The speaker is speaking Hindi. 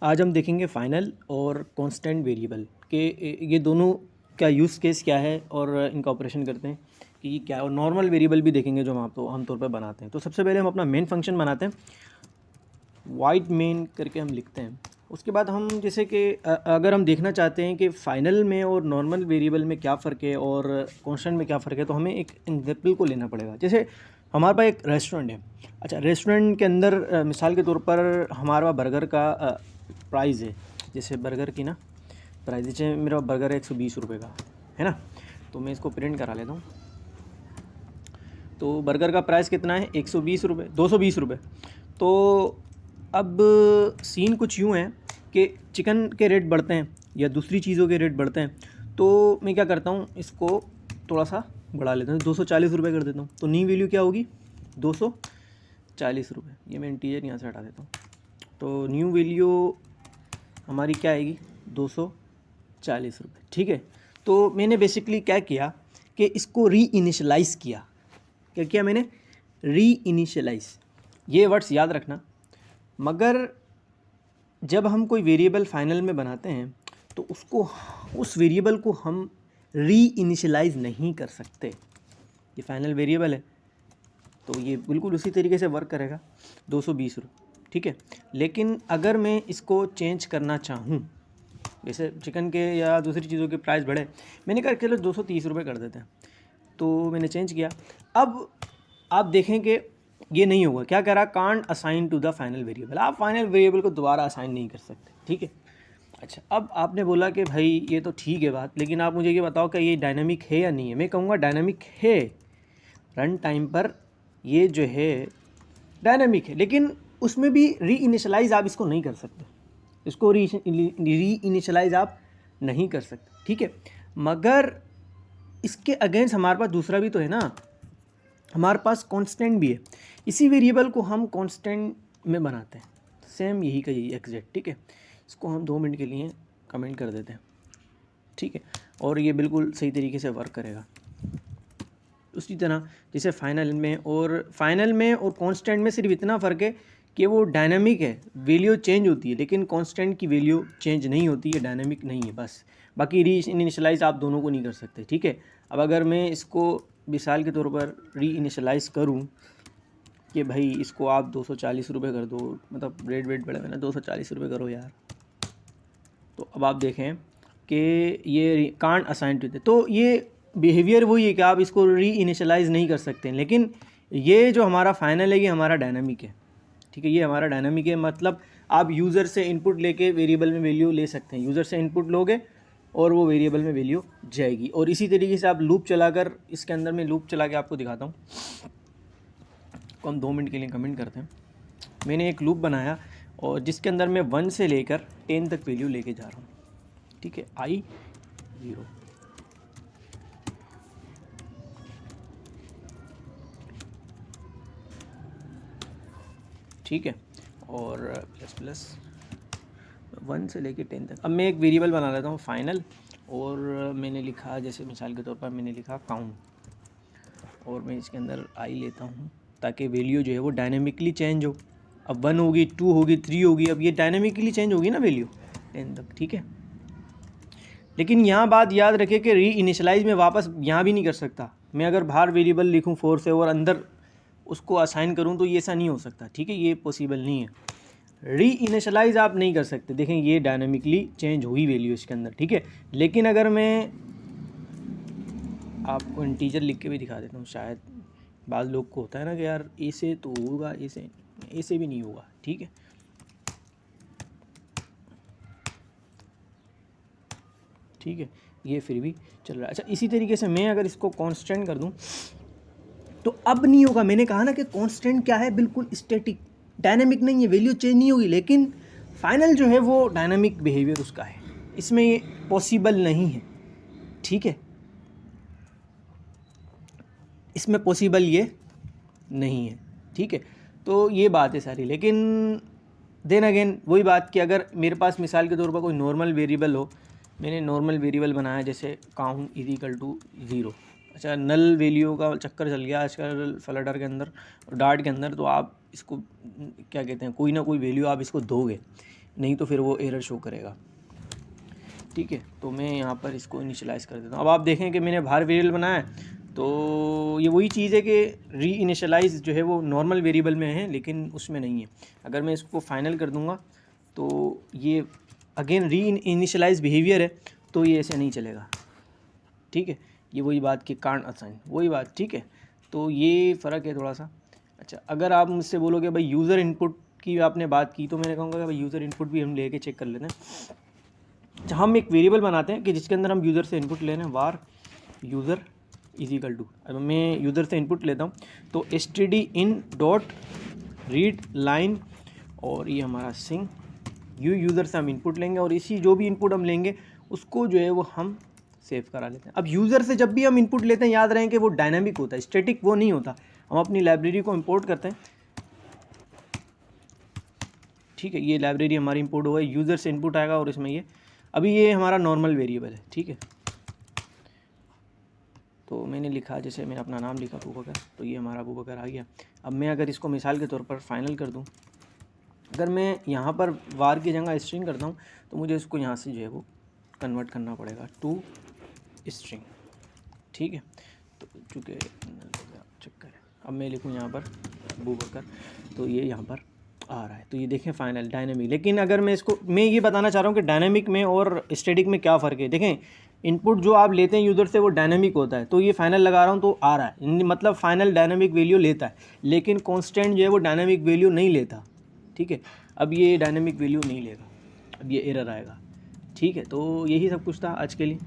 आज हम देखेंगे फाइनल और कांस्टेंट वेरिएबल के ये दोनों का यूज़ केस क्या है और इनका ऑपरेशन करते हैं कि ये क्या है, और नॉर्मल वेरिएबल भी देखेंगे जो हम आपको आमतौर पर बनाते हैं। तो सबसे पहले हम अपना मेन फंक्शन बनाते हैं, वाइड मेन करके हम लिखते हैं। उसके बाद हम जैसे कि अगर हम देखना चाहते हैं कि फ़ाइनल में और नॉर्मल वेरिएबल में क्या फ़र्क है और कांस्टेंट में क्या फ़र्क है, तो हमें एक एग्जाम्पल को लेना पड़ेगा। जैसे हमारे पास एक रेस्टोरेंट है। अच्छा, रेस्टोरेंट के अंदर मिसाल के तौर पर हमारा बर्गर का प्राइस है, जैसे बर्गर की ना प्राइस, जैसे मेरा बर्गर है 120 रुपये का, है ना। तो मैं इसको प्रिंट करा लेता हूँ। तो बर्गर का प्राइस कितना है, 120 रुपये, 220 रुपये। तो अब सीन कुछ यूँ है कि चिकन के रेट बढ़ते हैं या दूसरी चीज़ों के रेट बढ़ते हैं, तो मैं क्या करता हूँ, इसको थोड़ा सा बढ़ा लेता हूँ, 240 रुपये कर देता हूँ। तो न्यू वैल्यू क्या होगी, 240 रुपये। ये मैं इंटीजर यहाँ से हटा देता हूँ। तो न्यू वैल्यू हमारी क्या आएगी, 240 रुपये। ठीक है। तो मैंने बेसिकली क्या किया कि इसको री इनिशलाइज़ किया। क्या किया मैंने, री इनिशलाइज़। ये वर्ड्स याद रखना। मगर जब हम कोई वेरिएबल फाइनल में बनाते हैं तो उसको, उस वेरिएबल को हम री इनिशलाइज नहीं कर सकते। ये फाइनल वेरिएबल है तो ये बिल्कुल उसी तरीके से वर्क करेगा, 220 रुपये। ठीक है। लेकिन अगर मैं इसको चेंज करना चाहूँ, जैसे चिकन के या दूसरी चीज़ों के प्राइस बढ़े, मैंने कहा चलो 230 रुपये कर देते हैं। तो मैंने चेंज किया। अब आप देखें कि ये नहीं होगा। क्या कह रहा, can't assign to the final variable. आप फाइनल वेरिएबल को दोबारा असाइन नहीं कर सकते। ठीक है। अच्छा, अब आपने बोला कि भाई ये तो ठीक है बात, लेकिन आप मुझे ये बताओ कि ये डायनामिक है या नहीं है। मैं कहूँगा डायनामिक है, रन टाइम पर ये जो है डायनामिक है, लेकिन उसमें भी री इनिशलाइज आप इसको नहीं कर सकते। इसको री इनिशलाइज आप नहीं कर सकते। ठीक है। मगर इसके अगेंस्ट हमारे पास दूसरा भी तो है ना, हमारे पास कांस्टेंट भी है। इसी वेरिएबल को हम कांस्टेंट में बनाते हैं, सेम यही का यही एग्जैक्ट। ठीक है। इसको हम 2 मिनट के लिए कमेंट कर देते हैं। ठीक है। और ये बिल्कुल सही तरीके से वर्क करेगा। उसी तरह जैसे फाइनल में और कांस्टेंट में सिर्फ इतना फ़र्क है कि वो डायनामिक है, वैल्यू चेंज होती है, लेकिन कांस्टेंट की वैल्यू चेंज नहीं होती है, डायनामिक नहीं है बस। बाकी री इनिशलाइज आप दोनों को नहीं कर सकते। ठीक है। अब अगर मैं इसको मिसाल के तौर पर री इनिशलाइज़ करूँ कि भाई इसको आप 240 रुपये कर दो, मतलब रेट वेट बढ़े हुए ना, 240 रुपये करो यार। तो अब आप देखें कि ये कांट असाइन टू, तो ये बिहेवियर वही है कि आप इसको री इनिशलाइज़ नहीं कर सकते। लेकिन ये जो हमारा फाइनल है ये हमारा डायनामिक है। ठीक है। ये हमारा डायनामिक है, मतलब आप यूज़र से इनपुट लेके वेरिएबल में वैल्यू ले सकते हैं। यूज़र से इनपुट लोगे और वो वेरिएबल में वैल्यू जाएगी। और इसी तरीके से आप लूप चलाकर, इसके अंदर में लूप चला के आपको दिखाता हूँ। को हम 2 मिनट के लिए कमेंट करते हैं। मैंने एक लूप बनाया और जिसके अंदर मैं 1 से लेकर 10 तक वैल्यू लेके जा रहा हूँ। ठीक है। I 0। ठीक है। और प्लस प्लस 1 से लेके 10 तक। अब मैं एक वेरिएबल बना लेता हूँ फाइनल, और मैंने लिखा, जैसे मिसाल के तौर पर मैंने लिखा काउंट, और मैं इसके अंदर I लेता हूँ ताकि वैल्यू जो है वो डायनेमिकली चेंज हो। अब 1 होगी, 2 होगी, 3 होगी, अब ये डायनेमिकली चेंज होगी ना वैल्यू 10 तक। ठीक है। लेकिन यहाँ बात याद रखें कि री इनिशलाइज में वापस यहाँ भी नहीं कर सकता। मैं अगर बाहर वेरिएबल लिखूँ 4 से और अंदर उसको असाइन करूँ तो ये ऐसा नहीं हो सकता। ठीक है। ये पॉसिबल नहीं है। री इनिशलाइज आप नहीं कर सकते। देखें ये डायनामिकली चेंज हुई वैल्यू इसके अंदर। ठीक है। लेकिन अगर मैं आपको इंटीजर लिख के भी दिखा देता हूँ, शायद बाद लोग को होता है ना कि यार ऐसे तो होगा, ऐसे भी नहीं होगा। ठीक है। ठीक है। ये फिर भी चल रहा है। अच्छा, इसी तरीके से मैं अगर इसको कांस्टेंट कर दूं तो अब नहीं होगा। मैंने कहा ना कि कांस्टेंट क्या है, बिल्कुल स्टैटिक, डायनामिक नहीं है, वैल्यू चेंज नहीं होगी। लेकिन फाइनल जो है वो डायनामिक बिहेवियर उसका है, इसमें ये पॉसिबल नहीं है। ठीक है। इसमें पॉसिबल ये नहीं है। ठीक है। तो ये बात है सारी। लेकिन देन अगेन वही बात कि अगर मेरे पास मिसाल के तौर पर कोई नॉर्मल वेरिएबल हो, मैंने नॉर्मल वेरिएबल बनाया जैसे काउंट इज इक्वल टू 0। अच्छा, नल वैल्यू का चक्कर चल गया आजकल फ्लटर के अंदर और डार्ट के अंदर, तो आप इसको क्या कहते हैं, कोई ना कोई वैल्यू आप इसको दोगे। नहीं तो फिर वो एरर शो करेगा। ठीक है, तो मैं यहाँ पर इसको इनिशियलाइज़ कर देता हूँ। अब आप देखें कि मैंने बाहर वेरिएबल बनाया है, तो ये वही चीज़ है कि री इनिशियलाइज़ जो है वो नॉर्मल वेरिएबल में है लेकिन उसमें नहीं है। अगर मैं इसको फाइनल कर दूँगा तो ये अगेन री इनिशियलाइज बिहेवियर है, तो ये ऐसे नहीं चलेगा। ठीक है, ये वही बात कि कांट असाइन, वही बात। ठीक है, तो ये फ़र्क है थोड़ा सा। अच्छा, अगर आप मुझसे बोलोगे भाई यूज़र इनपुट की आपने बात की, तो मैंने कहूँगा कि भाई यूज़र इनपुट भी हम लेके चेक कर लेते हैं। अच्छा, हम एक वेरिएबल बनाते हैं कि जिसके अंदर हम यूज़र से इनपुट ले रहे हैं, वार यूज़र इज इक्वल टू, अब मैं यूज़र से इनपुट लेता हूँ तो std_in.read लाइन, और ये हमारा सिंग यूज़र से हम इनपुट लेंगे, और इसी जो भी इनपुट हम लेंगे उसको जो है वो हम सेव करा लेते हैं। अब यूज़र से जब भी हम इनपुट लेते हैं, याद रखें कि वो डायनामिक होता है, स्टैटिक वो नहीं होता। हम अपनी लाइब्रेरी को इंपोर्ट करते हैं। ठीक है, ये लाइब्रेरी हमारी इंपोर्ट हुआ है, यूज़र से इनपुट आएगा और इसमें ये अभी ये हमारा नॉर्मल वेरिएबल है। ठीक है, तो मैंने लिखा, जैसे मैंने अपना नाम लिखा अबूबकर, तो ये हमारा अबूबकर आ गया। अब मैं अगर इसको मिसाल के तौर पर फाइनल कर दूं, अगर मैं यहाँ पर वार की जगह स्ट्रिंग करता हूँ तो मुझे इसको यहाँ से जो है वो कन्वर्ट करना पड़ेगा टू स्ट्रिंग। ठीक है, तो चूँकि चक्कर है, अब मैं लिखूँ यहाँ पर अबूबकर, तो ये यहाँ पर आ रहा है। तो ये देखें फाइनल डायनेमिक। लेकिन अगर मैं ये बताना चाह रहा हूँ कि डायनेमिक में और स्टैटिक में क्या फ़र्क है। देखें, इनपुट जो आप लेते हैं यूज़र से वो डायनेमिक होता है, तो ये फाइनल लगा रहा हूँ तो आ रहा है, मतलब फाइनल डायनेमिक वैल्यू लेता है, लेकिन कांस्टेंट जो है वो डायनेमिक वैल्यू नहीं लेता। ठीक है, अब ये डायनेमिक वैल्यू नहीं लेगा, अब ये एरर आएगा। ठीक है, तो यही सब कुछ था आज के लिए।